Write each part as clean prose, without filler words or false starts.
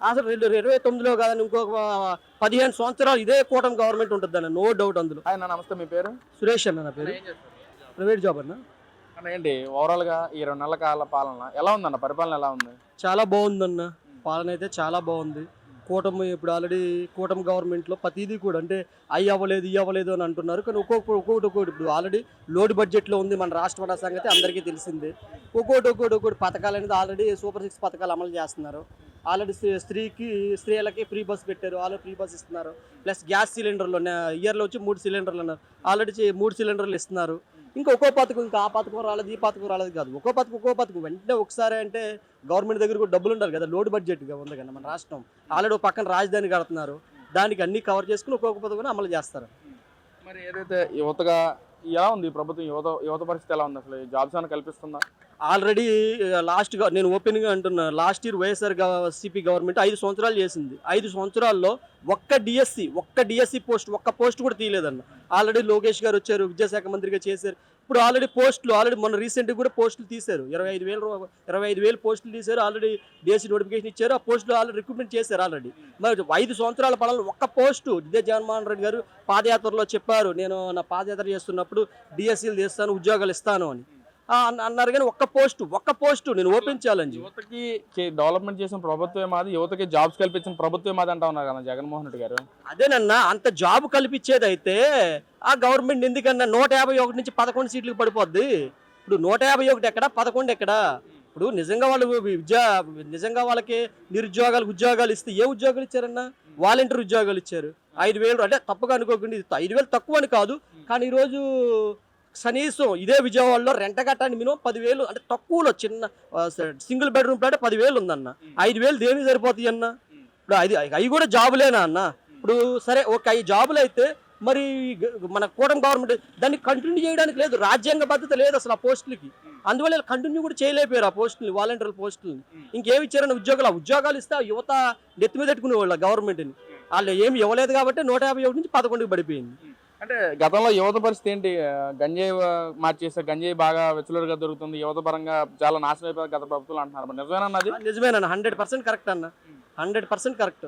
అసలు 2029లో కాదని ఇంకొక 15 సంవత్సరాలు ఇదే కూటమి గవర్నమెంట్ ఉంటుందన్న, నో డౌట్ అందులో. ఆయన నమస్తే, మీ పేరు? సురేష్ అన్న నా పేరు. ఏం చేస్తారు? ప్రైవేట్ జాబ్ అన్న. అన్న ఏంటి ఓవరాల్గా ఈ 2 నెలల కాల పాలన ఎలా ఉందన్న? పరిపాలన ఎలా ఉంది? చాలా బాగుందన్న, పాలన అయితే చాలా బాగుంది. కూటమి ఇప్పుడు ఆల్రెడీ కూటమి గవర్నమెంట్లో ప్రతిదీ కూడా అంటే అవ్వలేదు ఇవి అవ్వలేదు అని అంటున్నారు, కానీ ఒక్కొక్కటి ఇప్పుడు ఆల్రెడీ లోడ్ బడ్జెట్లో ఉంది మన రాష్ట్ర సంగతి అందరికీ తెలిసిందే. ఒక్కొక్కటి పథకాలు అనేది ఆల్రెడీ సూపర్ 6 పథకాలు అమలు చేస్తున్నారు. ఆల్రెడీ స్త్రీలకి ఫ్రీ బస్ పెట్టారు, ఆల్రెడీ ఫ్రీ బస్ ఇస్తున్నారు. ప్లస్ గ్యాస్ సిలిండర్లు ఇయర్లో వచ్చి 3 సిలిండర్లు అన్నారు, ఆల్రెడీ 3 సిలిండర్లు ఇస్తున్నారు. ఇంకా ఒక్కో పథకం, ఇంకా ఆ పథకం రాలేదు ఈ పథకం రాలేదు కాదు, ఒక్కో పథకం వెంటనే ఒకసారి అంటే గవర్నమెంట్ దగ్గర కూడా డబ్బులు ఉండాలి కదా, లోడ్ బడ్జెట్గా ఉంది కదా మన రాష్ట్రం. ఆల్రెడీ ఒక పక్కన రాజధాని కడుతున్నారు, దానికి అన్ని కవర్ చేసుకుని ఒక్కొక్క పథకం అమలు చేస్తారు. మరి ఏదైతే యువతగా ఎలా ఉంది ప్రభుత్వం, యువత పరిస్థితి ఎలా ఉంది? అసలు జాబ్స్ ఏమైనా కల్పిస్తుందా? ఆల్రెడీ లాస్ట్గా నేను ఓపెన్గా అంటున్నా, last year YSR CP government 5 సంవత్సరాలు చేసింది. 5 సంవత్సరాల్లో ఒక్క డిఎస్సి ఒక్క పోస్ట్ కూడా తీయలేదన్న. ఆల్రెడీ లోకేష్ గారు వచ్చారు, విద్యాశాఖ మంత్రిగా చేశారు. ఇప్పుడు ఆల్రెడీ ఆల్రెడీ మొన్న రీసెంట్గా కూడా పోస్టులు తీశారు, 25,000 పోస్టులు తీశారు. ఆల్రెడీ డిఎస్సి నోటిఫికేషన్ ఇచ్చారు, ఆ పోస్టులు ఆల్రెడీ రిక్రూట్మెంట్ చేశారు. ఆల్రెడీ మరి 5 సంవత్సరాల పాలనలో ఒక్క పోస్టు ఇదే జగన్మోహన్ రెడ్డి గారు పాదయాత్రలో చెప్పారు, నేను నా పాదయాత్ర చేస్తున్నప్పుడు డిఎస్సీలు తీస్తాను, ఉద్యోగాలు ఇస్తాను అని అన్నారు. కానీ ఒక్క పోస్టు నేను ఓపెన్ ఛాలెంజ్. యువతకి డెవలప్మెంట్ చేసిన ప్రభుత్వమే మాది, యువతకి జాబ్స్ కల్పించిన ప్రభుత్వమే మాది అంటా ఉన్నారు కదా జగన్మోహన్ రెడ్డి గారు. అదేనన్నా, అంత జాబ్ కల్పించేది అయితే ఆ గవర్నమెంట్ ఎందుకన్నా 151 నుంచి 11 సీట్లకు పడిపోద్ది. ఇప్పుడు 151 ఎక్కడ, 11 ఎక్కడ? ఇప్పుడు నిజంగా వాళ్ళు నిజంగా వాళ్ళకి ఉద్యోగాలు ఇస్తే ఏ ఉద్యోగాలు ఇచ్చారన్నా? వాలంటీర్ ఉద్యోగాలు ఇచ్చారు. 5,000 అంటే తప్పుగా అనుకోకుండా, 5,000 తక్కువ అని కాదు, కానీ ఈరోజు కనీసం ఇదే విజయవాడలో రెంట కట్టడానికి మినిమం 10,000 అంటే తక్కువలో చిన్న సింగిల్ బెడ్రూమ్ ఫ్లాట్ 10,000 ఉందన్న. 5,000 దేనికి సరిపోతాయి అన్న? ఇప్పుడు అవి కూడా జాబులేనా అన్న? ఇప్పుడు సరే ఒక 5 జాబులు అయితే మరి మన కూటమి గవర్నమెంట్ దాన్ని కంటిన్యూ చేయడానికి లేదు, రాజ్యాంగ పద్ధతి లేదు అసలు ఆ పోస్టులకి. అందువల్ల కంటిన్యూ కూడా చేయలేకపోయారు ఆ పోస్టులు, వాలంటీర్ పోస్టులని. ఇంకేమి ఇచ్చారన్న ఉద్యోగాలు ఇస్తే ఆ యువత నెత్తి మీద పెట్టుకునేవాళ్ళు గవర్నమెంట్ని. వాళ్ళు ఏమి ఇవ్వలేదు కాబట్టి 151 నుంచి 11కి పడిపోయింది. అంటే గతంలో యువత పరిస్థితి ఏంటి? గంజాయి మార్చేస్తే గంజాయి బాగా వెచ్చలుగా దొరుకుతుంది, యువత పరంగా చాలా నాశనం అయిపోయింది గత ప్రభుత్వాలు అంటున్నారు. నిజమేనన్నది? నిజమేనన్న, 100% కరెక్ట్ అన్న, 100% కరెక్ట్.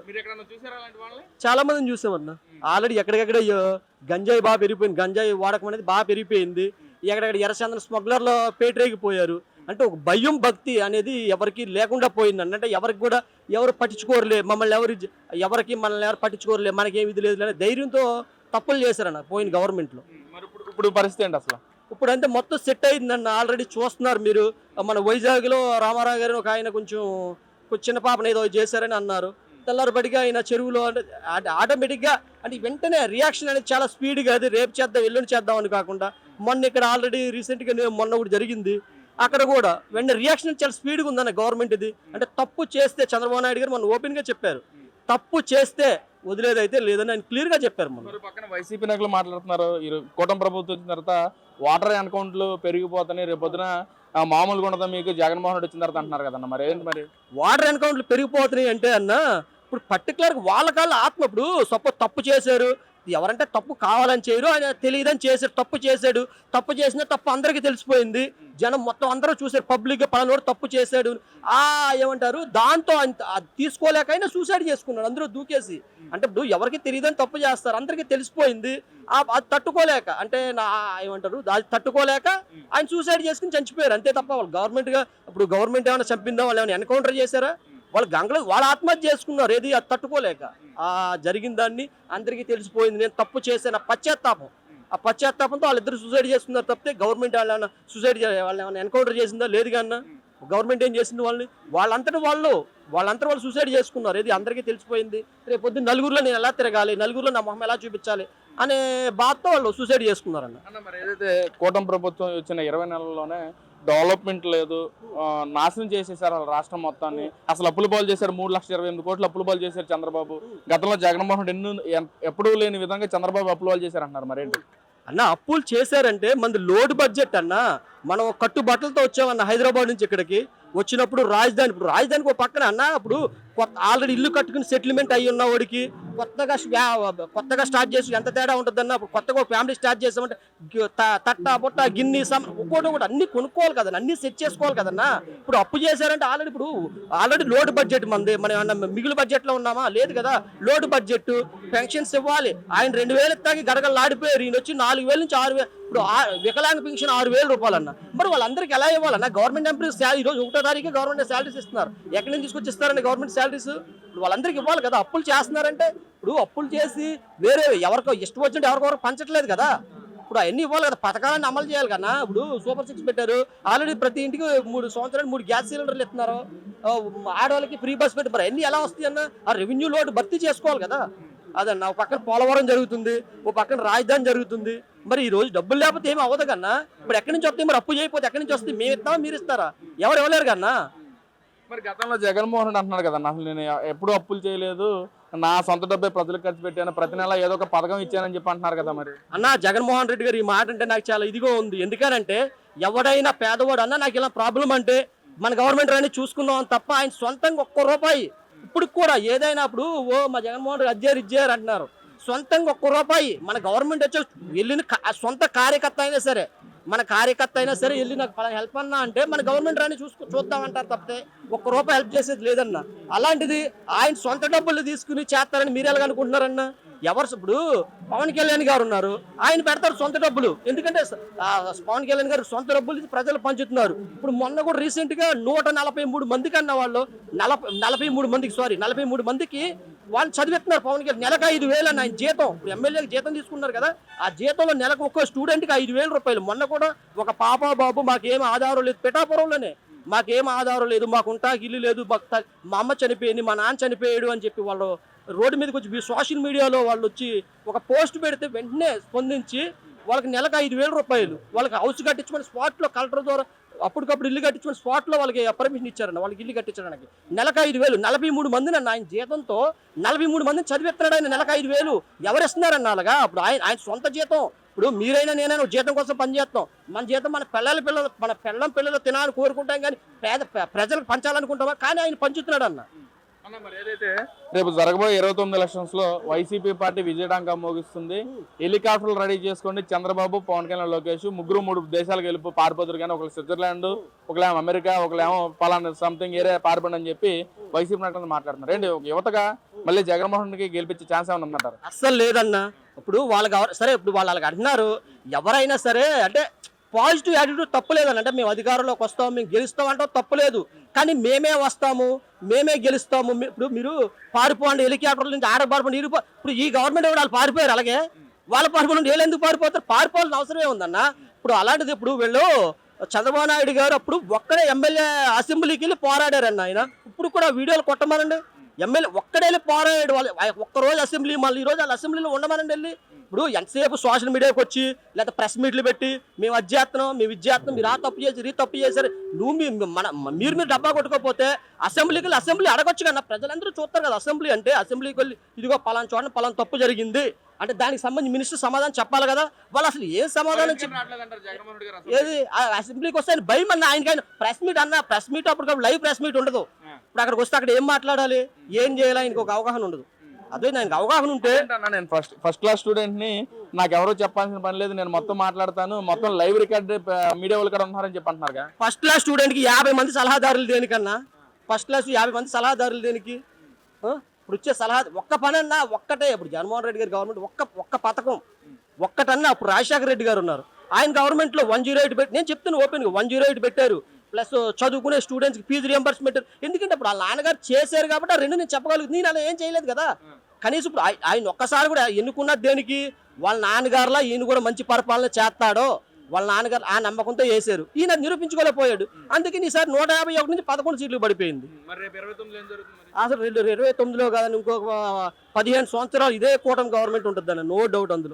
చాలా మందిని చూసామన్న. ఆల్రెడీ ఎక్కడికెక్కడ గంజాయి బాగా పెరిగిపోయింది, గంజాయి వాడకం అనేది బాగా పెరిగిపోయింది. ఎక్కడెక్కడ ఎర్రచందన స్మగ్లర్లో పేటరేగిపోయారు. అంటే ఒక భయం భక్తి అనేది ఎవరికి లేకుండా పోయిందండి. అంటే ఎవరు పట్టించుకోరులే మనల్ని, ఎవరు పట్టించుకోరులే, మనకేం ఇది లేదు ధైర్యంతో తప్పులు చేశారన్న పోయిన గవర్నమెంట్లో. ఇప్పుడు పరిస్థితి ఏంటి అసలు? ఇప్పుడు అంటే మొత్తం సెట్ అయిందన్న. ఆల్రెడీ చూస్తున్నారు మీరు, మన వైజాగ్లో రామారావు గారిని ఒక ఆయన కొంచెం చిన్న పాపను ఏదో చేశారని అన్నారు. తెల్లారిపడిగా ఆయన చెరువులో అంటే ఆటోమేటిక్గా అంటే వెంటనే రియాక్షన్ అనేది చాలా స్పీడ్గా, అది రేపు చేద్దాం ఎల్లుండి చేద్దాం అని కాకుండా మొన్న ఇక్కడ ఆల్రెడీ రీసెంట్గా మొన్న కూడా జరిగింది, అక్కడ కూడా వెంటనే రియాక్షన్ చాలా స్పీడ్గా ఉందన్న గవర్నమెంట్ ఇది. అంటే తప్పు చేస్తే చంద్రబాబు నాయుడు గారు మొన్న ఓపెన్గా చెప్పారు, తప్పు చేస్తే వదిలేదైతే లేదని ఆయన క్లియర్గా చెప్పారు. మన పక్కన వైసీపీ నాయకులు మాట్లాడుతున్నారు, కూటమి ప్రభుత్వం వచ్చిన తర్వాత వాటర్ అకౌంట్లు పెరిగిపోతాయి, రేపు పొద్దున మామూలుగా ఉండదా మీకు జగన్మోహన్ రెడ్డి వచ్చిన తర్వాత అంటున్నారు కదన్న. మరి ఏంటి మరి వాటర్ అకౌంట్లు పెరిగిపోతున్నాయి అంటే అన్న, ఇప్పుడు పర్టికులర్గా వాళ్ళ ఆత్మ, ఇప్పుడు సపోజ్ తప్పు చేశారు, ఎవరంటే తప్పు కావాలని చేయరు, ఆయన తెలియదని చేశాడు, తప్పు చేసిన తప్పు అందరికీ తెలిసిపోయింది, జనం మొత్తం అందరూ చూశారు, పబ్లిక్గా పలానోడు తప్పు చేశాడు ఏమంటారు, దాంతో తీసుకోలేకైనా సూసైడ్ చేసుకున్నాడు అందరూ దూకేసి. అంటే ఇప్పుడు ఎవరికి తెలియదని తప్పు చేస్తారు, అందరికీ తెలిసిపోయింది, అది తట్టుకోలేక అంటే ఏమంటారు అది తట్టుకోలేక ఆయన సూసైడ్ చేసుకుని చనిపోయారు అంతే తప్ప వాళ్ళు గవర్నమెంట్ ఏమైనా చంపిందా, వాళ్ళు ఏమైనా ఎన్కౌంటర్ చేశారా? వాళ్ళు వాళ్ళ ఆత్మహత్య చేసుకున్నారు, ఏది అది తట్టుకోలేక. జరిగిన దాన్ని అందరికీ తెలిసిపోయింది, నేను తప్పు చేశాను ఆ పశ్చాత్తాపంతో వాళ్ళిద్దరు సూసైడ్ చేసుకున్నారు తప్పితే గవర్నమెంట్ వాళ్ళని వాళ్ళని ఎన్కౌంటర్ చేసిందా? లేదు కన్నా. గవర్నమెంట్ ఏం చేసింది వాళ్ళని? వాళ్ళంతటా వాళ్ళు సూసైడ్ చేసుకున్నారు, ఏది అందరికీ తెలిసిపోయింది. రేపు పొద్దున్న నలుగురిలో నేను ఎలా తిరగాలి, నలుగురిలో నా మొహం ఎలా చూపించాలి అనే బాధతో వాళ్ళు సూసైడ్ చేసుకున్నారన్న. మరి ఏదైతే కూటమి ప్రభుత్వం వచ్చిన 20 నెలల్లోనే డెవలప్మెంట్ లేదు, నాశనం చేసేసారు వాళ్ళ రాష్ట్రం మొత్తాన్ని, అసలు అప్పులు పాలు చేశారు, 3,28 కోట్లు అప్పులు పాలు చేశారు చంద్రబాబు. గతంలో జగన్మోహన్ రెడ్డి ఎప్పుడూ లేని విధంగా చంద్రబాబు అప్పులు పాలు చేశారు అంటున్నారు. మరేంటి అన్న? అప్పులు చేశారంటే మనది లోడ్ బడ్జెట్ అన్న. మనం కట్టు బట్టలతో వచ్చామన్న హైదరాబాద్ నుంచి ఇక్కడికి వచ్చినప్పుడు రాజధానికి ఒక పక్కన అన్న, ఇప్పుడు ఆల్రెడీ ఇల్లు కట్టుకుని సెటిల్మెంట్ అయ్యి ఉన్న వాడికి కొత్తగా స్టార్ట్ చేసి ఎంత తేడా ఉంటుందన్న. ఇప్పుడు కొత్తగా ఒక ఫ్యామిలీ స్టార్ట్ చేసామంటే తట్ట బుట్ట గిన్ని ఒక్కోటి అన్ని కొనుక్కోవాలి కదన్నా, అన్ని సెట్ చేసుకోవాలి కదన్నా. ఇప్పుడు అప్పు చేశారంటే ఆల్రెడీ లోటు బడ్జెట్ మనం ఏమన్నా మిగులు బడ్జెట్ లో ఉన్నామా? లేదు కదా. లోటు బడ్జెట్, పెన్షన్స్ ఇవ్వాలి. ఆయన 2,000 ఇస్తాకి గడగలాడిపోయారు. ఈయన వచ్చి 4,000 నుంచి 6,000. ఇప్పుడు వికలాంగ పెన్షన్ 6,000 రూపాయలన్న. మరి వాళ్ళందరికీ ఎలా ఇవ్వాలన్నా? గవర్నమెంట్ ఎంప్లాయీస్ ఈ రోజు 1వ తారీఖు గవర్నమెంట్ శాలరీస్ ఇస్తున్నారు. ఎక్కడి నుంచి తీసుకొచ్చి ఇస్తారండి గవర్నమెంట్ శాలరీస్? ఇప్పుడు వాళ్ళందరికీ ఇవ్వాలి కదా. అప్పులు చేస్తున్నారంటే ఇప్పుడు అప్పులు చేసి వేరే ఎవరికో ఇష్టం వచ్చినట్టు ఎవరికొవరు పంచట్లేదు కదా. ఇప్పుడు అవన్నీ ఇవ్వాలి కదా, పథకాలన్నీ అమలు చేయాలి కన్నా. ఇప్పుడు సూపర్ 6 పెట్టారు. ఆల్రెడీ ప్రతి ఇంటికి 3 సంవత్సరాలు 3 గ్యాస్ సిలిండర్లు ఇస్తున్నారు. ఆడవాళ్ళకి ఫ్రీ బస్ పెట్టి మరి అన్ని ఎలా వస్తాయి అన్న? ఆ రెవెన్యూ లోటు భర్తీ చేసుకోవాలి కదా. అదన్న ఒక పక్కన పోలవరం జరుగుతుంది, ఓ పక్కన రాజధాని జరుగుతుంది. మరి ఈ రోజు డబ్బులు లేకపోతే ఏమి అవ్వదు కన్నా. ఇప్పుడు ఎక్కడి నుంచి వస్తాయి? మరి అప్పు చేయకపోతే ఎక్కడి నుంచి వస్తాయి? మేము ఇస్తామా మీరు ఇస్తారా? ఎవరు ఇవ్వలేరు కన్నా. మరి గతంలో జగన్మోహన్ రెడ్డి అంటున్నాడు కదా, అసలు నేను ఎప్పుడూ అప్పులు చేయలేదు, నా సొంత డబ్బే ప్రజలకు ఖర్చు పెట్టాను, ప్రతి నెల ఏదో ఒక పథకం ఇచ్చానని చెప్పి అంటున్నారు కదా. మరి అన్న జగన్మోహన్ రెడ్డి గారు ఈ మాట అంటే నాకు చాలా ఇదిగా ఉంది. ఎందుకనంటే ఎవడైనా పేదవాడు అన్న నాకు ఇలా ప్రాబ్లం అంటే మన గవర్నమెంట్ రాని చూసుకుందాం అని తప్ప ఆయన సొంతంగా ఒక్క రూపాయి ఇప్పుడు కూడా ఏదైనా ఇప్పుడు మా జగన్మోహన్ రెడ్డి అజ్జారు అంటున్నారు. సొంతంగా ఒక్క రూపాయి మన గవర్నమెంట్ వచ్చి వెళ్ళిన సొంత కార్యకర్త అయినా సరే, మన కార్యకర్త అయినా సరే వెళ్ళి నాకు హెల్ప్ అన్నా అంటే మన గవర్నమెంట్ రాని చూద్దామంటారు తప్పితే ఒక్క రూపాయి హెల్ప్ చేసేది లేదన్న. అలాంటిది ఆయన సొంత డబ్బులు తీసుకుని చేస్తారని మీరు ఎలాగనుకుంటున్నారన్న? ఇప్పుడు పవన్ కళ్యాణ్ గారు ఉన్నారు, ఆయన పెడతారు సొంత డబ్బులు. ఎందుకంటే పవన్ కళ్యాణ్ గారు సొంత డబ్బులు ప్రజలు పంచుతున్నారు. ఇప్పుడు మొన్న కూడా రీసెంట్ గా 143 మందికి అన్న వాళ్ళు 43 మందికి వాళ్ళు చదివిస్తున్నారు. పవన్ కళ్యాణ్ నెలకు 5,000 అన్న ఆయన జీతం. ఇప్పుడు ఎమ్మెల్యేకి జీతం తీసుకున్నారు కదా, ఆ జీతంలో నెలకు ఒక్క స్టూడెంట్కి 5,000 రూపాయలు. మొన్న కూడా ఒక పాప బాబు మాకేం ఆధారం లేదు, పిఠాపురంలోనే మాకేం ఆధారం లేదు, మాకు ఉంటాకి ఇల్లు లేదు, మా అమ్మ చనిపోయింది, మా నాన్న చనిపోయాడు అని చెప్పి వాళ్ళు రోడ్డు మీదకి వచ్చి సోషల్ మీడియాలో వాళ్ళు వచ్చి ఒక పోస్ట్ పెడితే వెంటనే స్పందించి వాళ్ళకి నెలకు 5,000 రూపాయలు వాళ్ళకి హౌస్ కట్టించమని స్పాట్లో కలెక్టర్ ద్వారా అప్పటికప్పుడు ఇల్లు కట్టించమని స్పాట్లో వాళ్ళకి పర్మిషన్ ఇచ్చారన్న. వాళ్ళకి ఇల్లు కట్టించడానికి నెలకు 5,000. 43 మందిని అన్న ఆయన జీతంతో 43 మందిని చదివిస్తున్నాడు ఆయన. నెలకు 5,000 ఎవరు ఇస్తున్నారన్న అలాగా? ఇప్పుడు ఆయన సొంత జీతం. ఇప్పుడు మీరైనా నేనైనా జీతం కోసం పనిచేస్తాం. మన జీతం మన పిల్లలు తినాలని కోరుకుంటాం, కానీ ప్రజలకు పంచాలనుకుంటామా? కానీ ఆయన పంచుతున్నాడు అన్న. మరి ఏదైతే రేపు జరగబోయే 29 ఎలక్షన్స్ లో వైసీపీ పార్టీ విజయడాంగా మోగిస్తుంది. హెలికాప్టర్లు రెడీ చేసుకోండి, చంద్రబాబు, పవన్ కళ్యాణ్, లోకేష్ ముగ్గురు 3 దేశాలకు వెళ్ళి పారిపోతారు. కానీ ఒకళ్ళు స్విట్జర్లాండ్, ఒకళ్ళేమో అమెరికా, ఒకళ్ళేమో పలానా సంథింగ్ ఏరియా పారిపోండి అని చెప్పి వైసీపీ నాయకులు మాట్లాడుతున్నారు. ఏంటి యువతగా మళ్ళీ జగన్మోహన్ రెడ్డికి గెలిపించే ఛాన్స్ ఏమైనా ఉందంటారు? అస్సలు లేదన్న. ఇప్పుడు వాళ్ళకి సరే, ఇప్పుడు వాళ్ళకి అంటున్నారు ఎవరైనా సరే అంటే పాజిటివ్ యాటిట్యూడ్ తప్పులేదని. అంటే మేము అధికారంలోకి వస్తాము, మేము గెలుస్తాం అంటాం తప్పులేదు. కానీ మేమే వస్తాము, మేమే గెలుస్తాము. ఇప్పుడు మీరు పారిపోండి, హెలికాప్టర్ల నుంచి ఆడ పారిపోండి. ఇప్పుడు ఈ గవర్నమెంట్ వాళ్ళు పారిపోయారు, అలాగే వాళ్ళు పారిపోండి. వీళ్ళు ఎందుకు పారిపోతారు? పారిపోవాల్సిన అవసరమే ఉందన్న. ఇప్పుడు అలాంటిది ఇప్పుడు వీళ్ళు చంద్రబాబు నాయుడు గారు అప్పుడు ఒక్కడే ఎమ్మెల్యే అసెంబ్లీకి వెళ్ళి పోరాడారన్న ఆయన. ఇప్పుడు కూడా వీడియోలు కొట్టమనండి, ఎమ్మెల్యే ఒక్కడే వెళ్ళి పోరాడాడు. వాళ్ళు ఒక్కరోజు అసెంబ్లీ, మళ్ళీ ఈ రోజు వాళ్ళ అసెంబ్లీలో ఉండమనండి వెళ్ళి. ఇప్పుడు ఎంతసేపు సోషల్ మీడియాకి వచ్చి లేదా ప్రెస్ మీట్లు పెట్టి మేము అది చేస్తున్నాం, మేము ఇది చేస్తున్నాం, మీరు ఆ తప్పు చేసి ఈ తప్పు చేశారు, మీరు డబ్బా కొట్టుకోకపోతే అసెంబ్లీకి వెళ్ళి అసెంబ్లీ అడగొచ్చు కదా. ప్రజలందరూ చూస్తారు కదా అసెంబ్లీ అంటే. అసెంబ్లీకి వెళ్ళి ఇదిగో పలానా చోట పలానా తప్పు జరిగింది అంటే దానికి సంబంధించి మినిస్టర్ సమాధానం చెప్పాలి కదా. వాళ్ళు అసలు ఏం సమాధానం ఏది అసెంబ్లీకి వస్తే ఆయన భయం అన్న. ఆయనకైనా ప్రెస్ మీట్ అప్పటికప్పుడు లైవ్ ప్రెస్ మీట్ ఉండదు. ఇప్పుడు అక్కడికి వస్తే అక్కడ ఏం మాట్లాడాలి, ఏం చేయాలి, ఆయనకు ఒక అవగాహన ఉండదు. అదే నాకు అవగాహన ఉంటే నేను ఫస్ట్ క్లాస్ స్టూడెంట్ ని, నాకు ఎవరో చెప్పాల్సిన పని లేదు, నేను మొత్తం మాట్లాడతాను, మొత్తం లైవ్ రికార్డ్ మీడియా వాళ్ళు కూడా ఉన్నారని చెప్పి అంటున్నారు. ఫస్ట్ క్లాస్ స్టూడెంట్ కి 50 మంది సలహాదారులు దేనికన్నా? ఫస్ట్ క్లాస్ 50 మంది సలహాదారులు దేనికి? ఇప్పుడు వచ్చే సలహా ఒక్క పని అన్నా ఒక్కటే. ఇప్పుడు జగన్మోహన్ రెడ్డి గారి గవర్నమెంట్ ఒక్క పథకం ఒక్కటన్నా. అప్పుడు రాజశేఖర రెడ్డి గారు ఉన్నారు, ఆయన గవర్నమెంట్ లో 108 పెట్టి, నేను చెప్తాను ఓపెన్ గా 108 పెట్టారు. ప్లస్ చదువుకునే స్టూడెంట్స్ కి ఫీజు రియంబర్స్మెంట్. ఎందుకంటే ఇప్పుడు వాళ్ళ నాన్నగారు చేశారు కాబట్టి ఆ రెండు నేను చెప్పగలుగుతుంది. నేను అలా ఏం చేయలేదు కదా. కనీసం ఇప్పుడు ఆయన ఒక్కసారి కూడా ఎన్నుకున్నది దేనికి? వాళ్ళ నాన్నగారులా ఈయన కూడా మంచి పరిపాలన చేస్తాడో వాళ్ళ నాన్నగారు ఆ నమ్మకంతో వేశారు. ఈయన నిరూపించుకోలేకపోయాడు. అందుకని ఈసారి 151 నుంచి 11 సీట్లు పడిపోయింది. అసలు 2029లో కాదని ఇంకొక 15 సంవత్సరాలు ఇదే కూటమి గవర్నమెంట్ ఉంటుంది, నో డౌట్ అందులో.